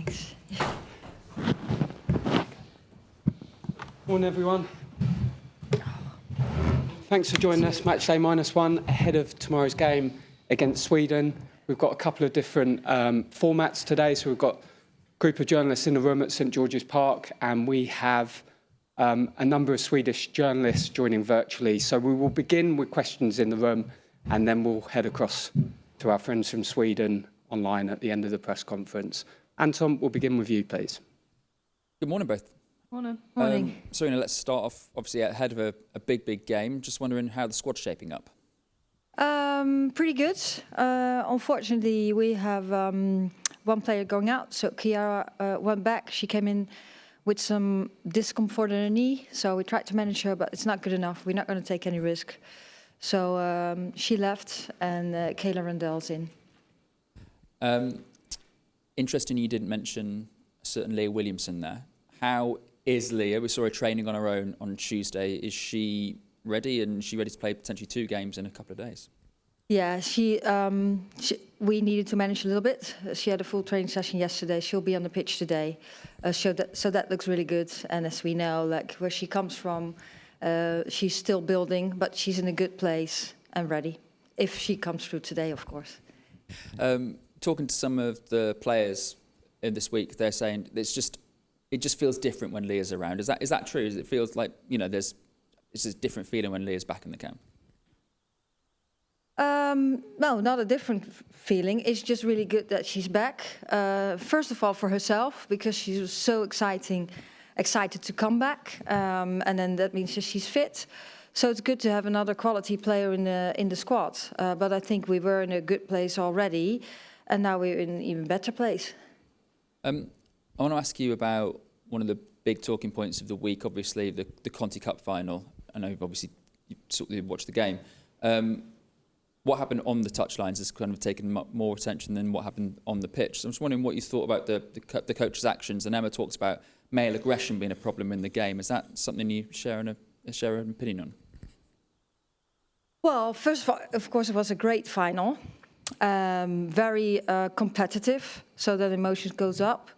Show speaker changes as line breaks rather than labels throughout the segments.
Thanks.
Morning, everyone. Thanks for joining us, Matchday -1, ahead of tomorrow's game against Sweden. We've got a couple of different formats today. So we've got a group of journalists in the room at St George's Park, and we have a number of Swedish journalists joining virtually. So we will begin with questions in the room, and then we'll head across to our friends from Sweden online at the end of the press conference. Anton, we'll begin with you, please.
Good morning, both.
Morning. Morning.
Sarina, let's start off, obviously, ahead of a big game. Just wondering how the squad's shaping up.
Pretty good. Unfortunately, we have one player going out. So Chiara went back. She came in with some discomfort in her knee. So we tried to manage her, but it's not good enough. We're not going to take any risk. So she left, and Kayla Randell's in.
Interesting you didn't mention certain Leah Williamson there. How is Leah? We saw her training on her own on Tuesday. Is she ready, and is she ready to play potentially 2 games in a couple of days?
Yeah, we needed to manage a little bit. She had a full training session yesterday. She'll be on the pitch today. So that looks really good. And as we know, like where she comes from, she's still building, but she's in a good place and ready. If she comes through today, of course.
Talking to some of the players in this week, they're saying it just feels different when Leah's around. Is that true? It feels like, you know, it's a different feeling when Leah's back in the camp?
No, not a different feeling. It's just really good that she's back. First of all, for herself, because she was so excited to come back, and then that means that she's fit. So it's good to have another quality player in the squad. But I think we were in a good place already, and now we're in an even better place.
I want to ask you about one of the big talking points of the week, obviously, the Conti Cup final. I know you sort of watched the game. What happened on the touchlines has kind of taken more attention than what happened on the pitch. So I'm just wondering what you thought about the coach's actions. And Emma talks about male aggression being a problem in the game. Is that something you share an opinion on?
Well, first of all, of course, it was a great final. Very competitive, so that emotion goes up.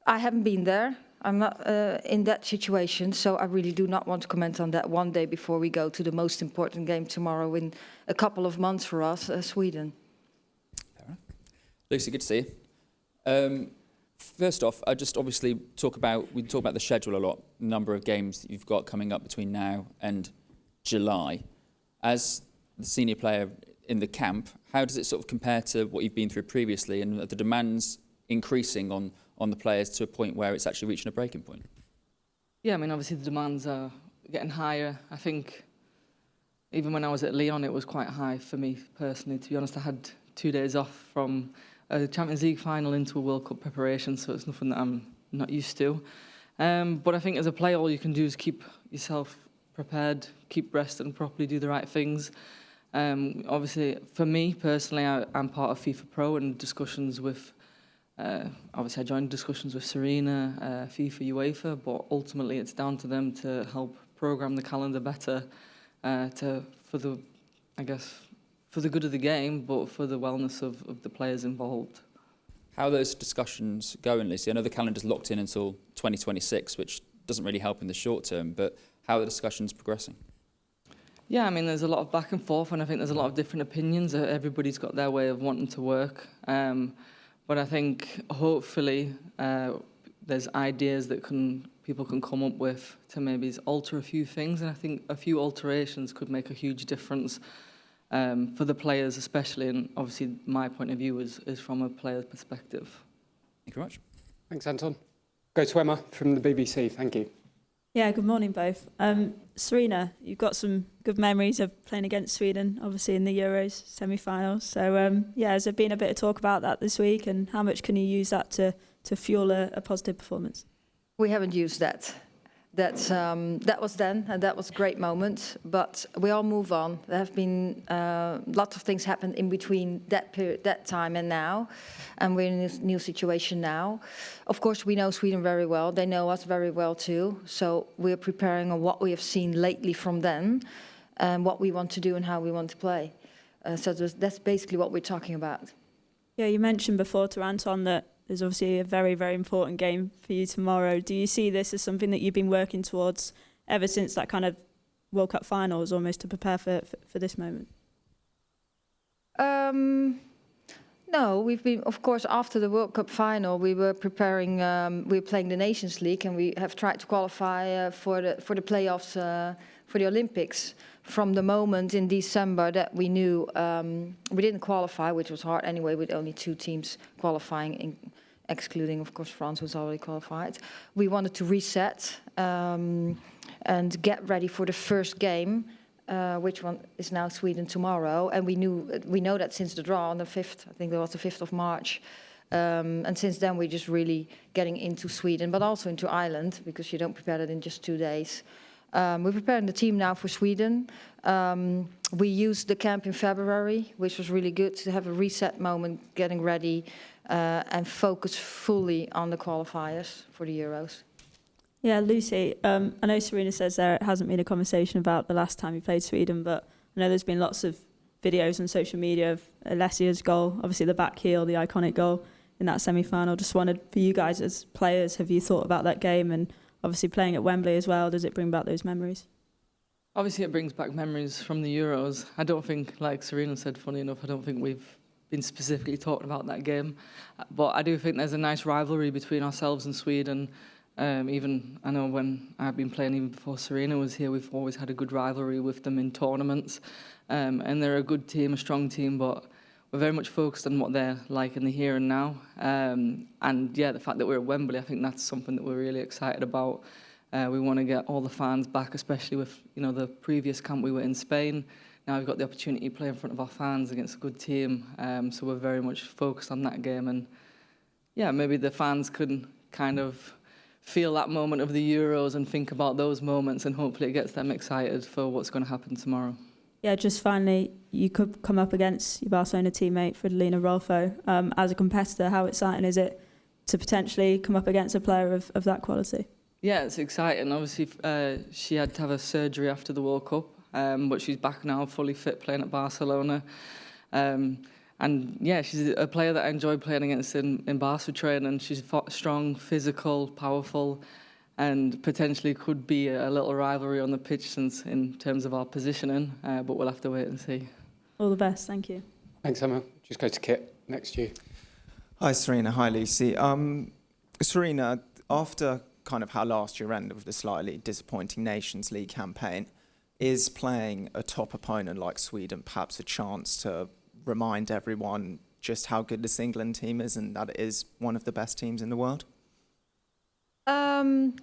I haven't been there. I'm not in that situation, so I really do not want to comment on that one day before we go to the most important game tomorrow in a couple of months for us, Sweden.
Fair enough. Lucy, good to see you. First off, I just obviously talk about the schedule a lot, the number of games that you've got coming up between now and July. As the senior player in the camp, how does it sort of compare to what you've been through previously, and are the demands increasing on the players to a point where it's actually reaching a breaking point?
Yeah, I mean, obviously the demands are getting higher. I think even when I was at Lyon, it was quite high for me personally. To be honest, I had 2 days off from a Champions League final into a World Cup preparation, so it's nothing that I'm not used to. But I think as a player, all you can do is keep yourself prepared, keep rested and properly do the right things. Obviously, for me personally, I'm part of FIFA Pro and discussions with, obviously I joined discussions with Sarina, FIFA, UEFA, but ultimately it's down to them to help program the calendar better for the good of the game, but for the wellness of the players involved.
How are those discussions going, Lucy? I know the calendar's locked in until 2026, which doesn't really help in the short term, but how are the discussions progressing?
Yeah, I mean, there's a lot of back and forth, and I think there's a lot of different opinions. Everybody's got their way of wanting to work. But I think, hopefully, there's ideas that people can come up with to maybe alter a few things. And I think a few alterations could make a huge difference for the players especially. And obviously, my point of view is from a player's perspective.
Thank you very much.
Thanks, Anton. Go to Emma from the BBC. Thank you.
Yeah, good morning, both. Sarina, you've got some good memories of playing against Sweden, obviously in the Euros semi-finals. So, has there been a bit of talk about that this week, and how much can you use that to fuel a positive performance?
We haven't used that. That was then, and that was a great moment. But we all move on. There have been lots of things happened in between that period, that time, and now, and we're in this new situation now. Of course, we know Sweden very well. They know us very well too. So we're preparing on what we have seen lately from them, and what we want to do and how we want to play. So that's basically what we're talking about.
Yeah, you mentioned before to Anton that There's obviously a very, very important game for you tomorrow. Do you see this as something that you've been working towards ever since that kind of World Cup finals, almost to prepare for this moment?
No, we've been, of course, after the World Cup final, we were preparing. We were playing the Nations League, and we have tried to qualify for the playoffs for the Olympics. From the moment in December that we knew we didn't qualify, which was hard anyway, with only 2 teams qualifying, excluding, of course, France, who's already qualified. We wanted to reset and get ready for the first game. Which one is now Sweden tomorrow, and we know that since the draw on the 5th, I think that was the 5th of March, and since then we're just really getting into Sweden, but also into Ireland, because you don't prepare that in just 2 days. We're preparing the team now for Sweden. We used the camp in February, which was really good to have a reset moment, getting ready, and focus fully on the qualifiers for the Euros.
Yeah, Lucy, I know Sarina says there it hasn't been a conversation about the last time you played Sweden, but I know there's been lots of videos on social media of Alessia's goal, obviously the back heel, the iconic goal in that semi-final. Just wondered, for you guys as players, have you thought about that game, and obviously playing at Wembley as well, does it bring back those memories?
Obviously, it brings back memories from the Euros. I don't think, like Sarina said, funny enough, I don't think we've been specifically talking about that game. But I do think there's a nice rivalry between ourselves and Sweden. Even, I know when I've been playing, even before Sarina was here, we've always had a good rivalry with them in tournaments. And they're a good team, a strong team, but we're very much focused on what they're like in the here and now. And yeah, the fact that we're at Wembley, I think that's something that we're really excited about. We want to get all the fans back, especially with, you know, the previous camp we were in Spain. Now we've got the opportunity to play in front of our fans against a good team. So we're very much focused on that game. And yeah, maybe the fans could kind of feel that moment of the Euros and think about those moments, and hopefully it gets them excited for what's going to happen tomorrow.
Yeah, just finally, you could come up against your Barcelona teammate, Fridolina Rolfo. As a competitor, how exciting is it to potentially come up against a player of that quality? Yeah,
it's exciting. Obviously, she had to have a surgery after the World Cup, but she's back now, fully fit, playing at Barcelona. And yeah, she's a player that I enjoy playing against in Barca training. She's strong, physical, powerful, and potentially could be a little rivalry on the pitch since in terms of our positioning, but we'll have to wait and see.
All the best, thank you.
Thanks, Emma. Just go to Kit, next to you.
Hi, Sarina. Hi, Lucy. Sarina, after kind of how last year ended with the slightly disappointing Nations League campaign, is playing a top opponent like Sweden perhaps a chance to remind everyone just how good this England team is and that it is one of the best teams in the world?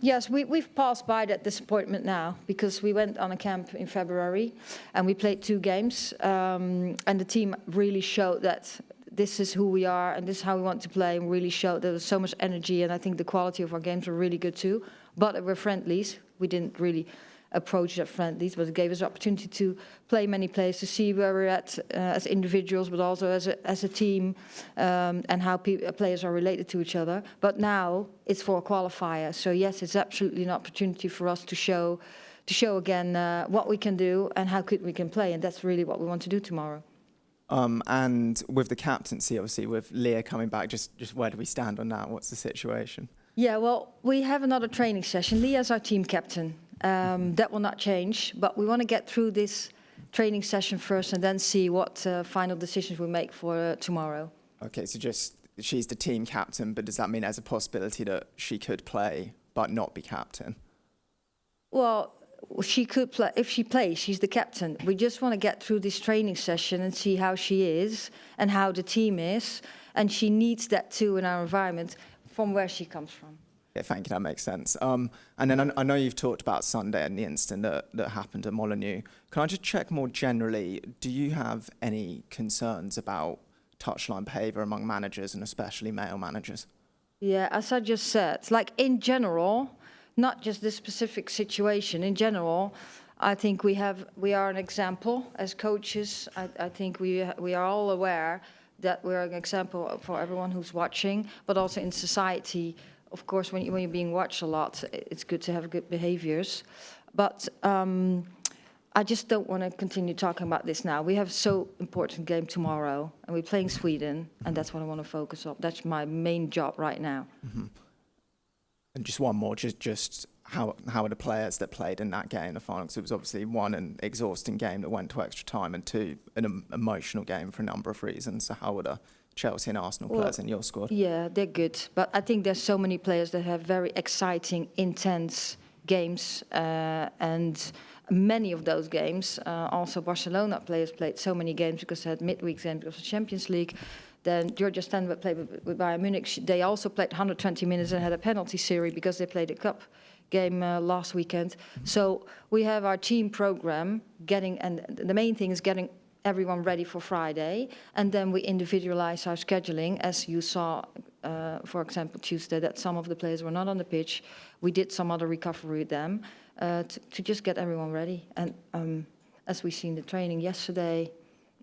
Yes, we've passed by that disappointment now, because we went on a camp in February and we played 2 games, and the team really showed that this is who we are and this is how we want to play, and really showed there was so much energy, and I think the quality of our games were really good too. But it were friendlies. We didn't really approach that friendlies, but it gave us the opportunity to play many players, to see where we're at as individuals, but also as a team, and how players are related to each other. But now it's for a qualifier, so yes, it's absolutely an opportunity for us to show again what we can do and how good we can play, and that's really what we want to do tomorrow.
And with the captaincy, obviously, with Leah coming back, just where do we stand on that? What's the situation?
Yeah, well, we have another training session. Leah's our team captain. That will not change, but we want to get through this training session first and then see what final decisions we make for tomorrow.
Okay, so just she's the team captain, but does that mean there's a possibility that she could play but not be captain?
Well, she could play. If she plays, she's the captain. We just want to get through this training session and see how she is and how the team is, and she needs that too in our environment from where she comes from.
Yeah, thank you, that makes sense. And then I know you've talked about Sunday and the incident that happened at Molineux. Can I just check more generally, do you have any concerns about touchline behaviour among managers and especially male managers?
Yeah, as I just said, like in general, not just this specific situation, in general, I think we are an example as coaches. I think we are all aware that we're an example for everyone who's watching, but also in society. Of course, when you're being watched a lot, it's good to have good behaviors. But I just don't want to continue talking about this now. We have a so important game tomorrow, and we're playing Sweden, and that's what I want to focus on. That's my main job right now.
And just one more, just how are the players that played in that game, the final? Because it was obviously one, an exhausting game that went to extra time, and two, an emotional game for a number of reasons. So how were the Chelsea and Arsenal players in your squad?
Yeah, they're good. But I think there's so many players that have very exciting, intense games, and many of those games, also Barcelona players played so many games because they had midweek games because of the Champions League. Then Georgia Stanway played with Bayern Munich. They also played 120 minutes and had a penalty series because they played a cup game last weekend. So we have our team program and the main thing is getting everyone ready for Friday, and then we individualize our scheduling, as you saw, for example, Tuesday, that some of the players were not on the pitch. We did some other recovery with them to just get everyone ready. And as we seen the training yesterday,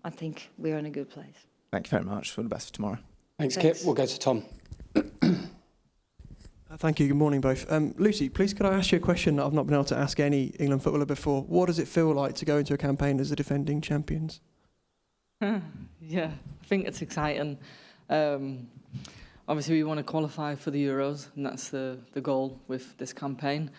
I think we're in a good place.
Thank you very much. All the best for tomorrow.
Thanks, Kip. We'll go to Tom.
Thank you. Good morning, both. Lucy, please could I ask you a question that I've not been able to ask any England footballer before? What does it feel like to go into a campaign as the defending champions?
Yeah, I think it's exciting. Obviously, we want to qualify for the Euros, and that's the goal with this campaign.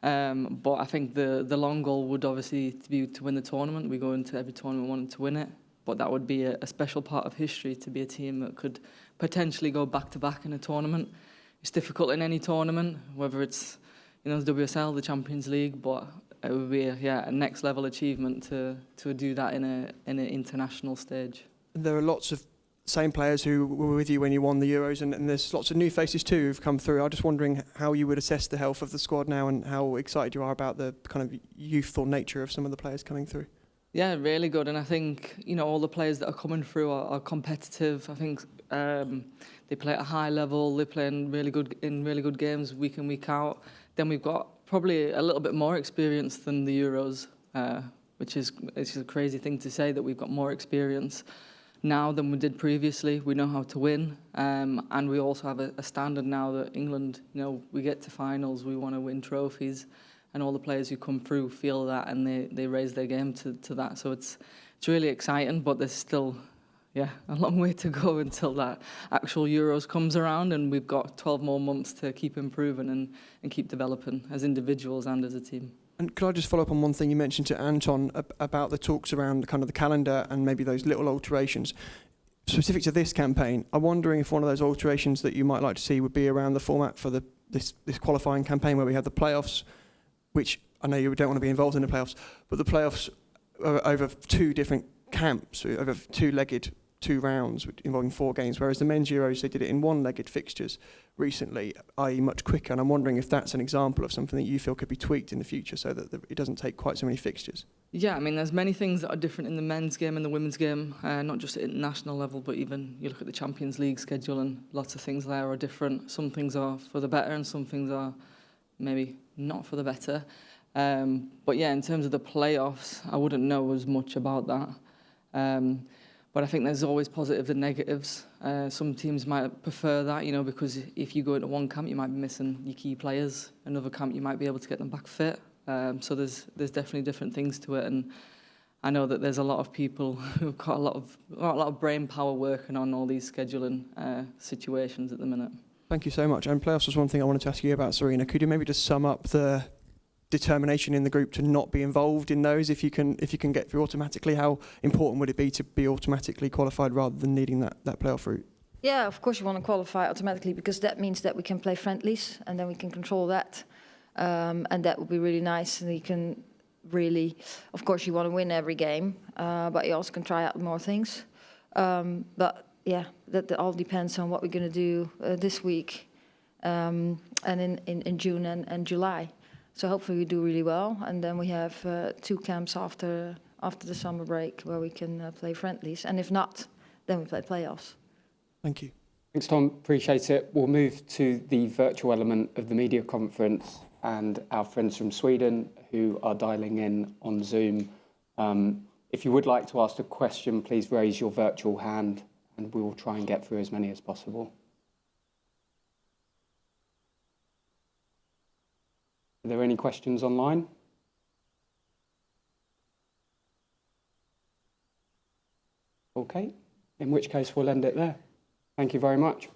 But I think the long goal would obviously be to win the tournament. We go into every tournament wanting to win it, but that would be a special part of history to be a team that could potentially go back-to-back in a tournament. It's difficult in any tournament, whether it's the WSL, the Champions League, but it would be a next level achievement to do that in an international stage.
There are lots of same players who were with you when you won the Euros, and there's lots of new faces too who've come through. I'm just wondering how you would assess the health of the squad now and how excited you are about the kind of youthful nature of some of the players coming through.
Yeah, really good. And I think, all the players that are coming through are competitive. I think they play at a high level. They play in really good games week in, week out. Then we've got probably a little bit more experience than the Euros, which is a crazy thing to say, that we've got more experience now than we did previously. We know how to win. And we also have a standard now that England, we get to finals, we want to win trophies. And all the players who come through feel that, and they raise their game to that. So it's really exciting, but there's still a long way to go until that actual Euros comes around, and we've got 12 more months to keep improving and keep developing as individuals and as a team.
And could I just follow up on one thing you mentioned to Anton about the talks around kind of the calendar and maybe those little alterations? Specific to this campaign, I'm wondering if one of those alterations that you might like to see would be around the format for this qualifying campaign where we have the playoffs, which I know you don't want to be involved in the playoffs, but the playoffs are over two different camps, over two-legged, 2 rounds involving 4 games, whereas the men's Euros, they did it in one-legged fixtures recently, i.e. much quicker. And I'm wondering if that's an example of something that you feel could be tweaked in the future so that it doesn't take quite so many fixtures.
Yeah, I mean, there's many things that are different in the men's game and the women's game, not just at international level, but even you look at the Champions League schedule and lots of things there are different. Some things are for the better and some things are maybe not for the better. But yeah, in terms of the playoffs, I wouldn't know as much about that. But I think there's always positives and negatives. Some teams might prefer that, because if you go into one camp, you might be missing your key players. Another camp, you might be able to get them back fit. So there's definitely different things to it. And I know that there's a lot of people who've got a lot of brain power working on all these scheduling situations at the minute.
Thank you so much. And playoffs was one thing I wanted to ask you about, Sarina. Could you maybe just sum up the determination in the group to not be involved in those if you can get through automatically? How important would it be to be automatically qualified rather than needing that playoff route?
Yeah, of course you want to qualify automatically because that means that we can play friendlies and then we can control that. And that would be really nice. And you can really, of course you want to win every game, but you also can try out more things. But yeah, that all depends on what we're going to do this week and in June and July. So hopefully we do really well, and then we have 2 camps after the summer break where we can play friendlies, and if not, then we play playoffs.
Thank you.
Thanks, Tom. Appreciate it. We'll move to the virtual element of the media conference and our friends from Sweden who are dialing in on Zoom. If you would like to ask a question, please raise your virtual hand and we will try and get through as many as possible. Are there any questions online? Okay, in which case we'll end it there. Thank you very much.